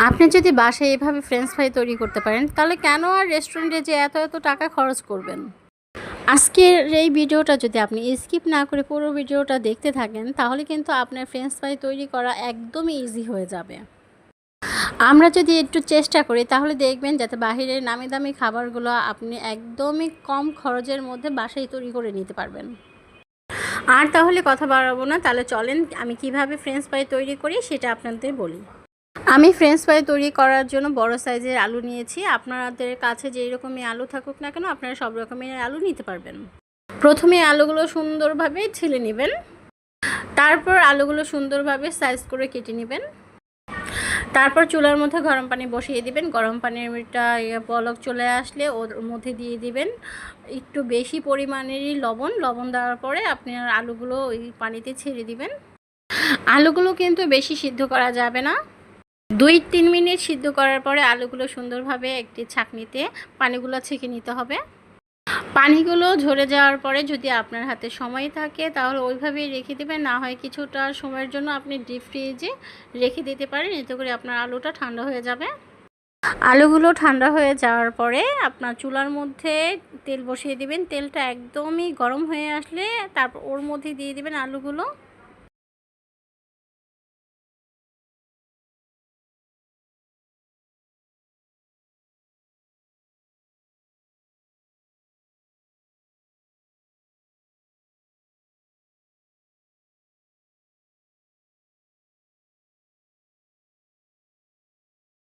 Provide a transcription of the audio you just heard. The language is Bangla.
আপনি যদি বাসায় এভাবে ফ্রেঞ্চ ফ্রাই তৈরি করতে পারেন তাহলে কেন আর রেস্টুরেন্টে যে এত টাকা খরচ করবেন। আজকের এই ভিডিওটা যদি আপনি স্কিপ না করে পুরো ভিডিওটা দেখতে থাকেন তাহলে কিন্তু আপনার ফ্রেঞ্চ ফ্রাই তৈরি করা একদমই ইজি হয়ে যাবে। আমরা যদি একটু চেষ্টা করি তাহলে দেখবেন যাতে বাহিরের নামি দামি খাবারগুলো আপনি একদমই কম খরচের মধ্যে বাসায় তৈরি করে নিতে পারবেন। আর তাহলে কথা বাড়াবো না, তাহলে চলেন আমি কিভাবে ফ্রেঞ্চ ফ্রাই তৈরি করি সেটা আপনাদের বলি। আমি ফ্রেঞ্চ ফ্রাই তৈরি করার জন্য বড় সাইজের আলু নিয়েছি। আপনাদের কাছে যেই রকমই আলু থাকুক না কেন আপনারা সব রকমের আলু নিতে পারবেন। প্রথমে আলুগুলো সুন্দরভাবে ছিলে নেবেন, তারপর আলুগুলো সুন্দরভাবে সাইজ করে কেটে নেবেন। তারপর চুলার মধ্যে গরম পানি বসিয়ে দিবেন। গরম পানিটা বলক চলে আসলে ওর মধ্যে দিয়ে দিবেন একটু বেশি পরিমাণেরই লবণ দেওয়ার পরে আপনার আলুগুলো ওই পানিতে ছেড়ে দিবেন। আলুগুলো কিন্তু বেশি সিদ্ধ করা যাবে না, 2-3 মিনিট সিদ্ধ করার পরে আলুগুলো সুন্দরভাবে একটি ছাঁকনিতে পানিগুলো ছেঁকে নিতে হবে। পানিগুলো ঝরে যাওয়ার পরে যদি আপনার হাতে সময় থাকে তাহলে ওইভাবেই রেখে দেবেন, না হয় কিছুটা সময়ের জন্য আপনি ডিপ ফ্রিজে রেখে দিতে পারেন, এতে করে আপনার আলুটা ঠান্ডা হয়ে যাবে। আলুগুলো ঠান্ডা হয়ে যাওয়ার পরে আপনার চুলার মধ্যে তেল বসিয়ে দিবেন। তেলটা একদমই গরম হয়ে আসলে তারপর ওর মধ্যে দিয়ে দিবেন আলুগুলো।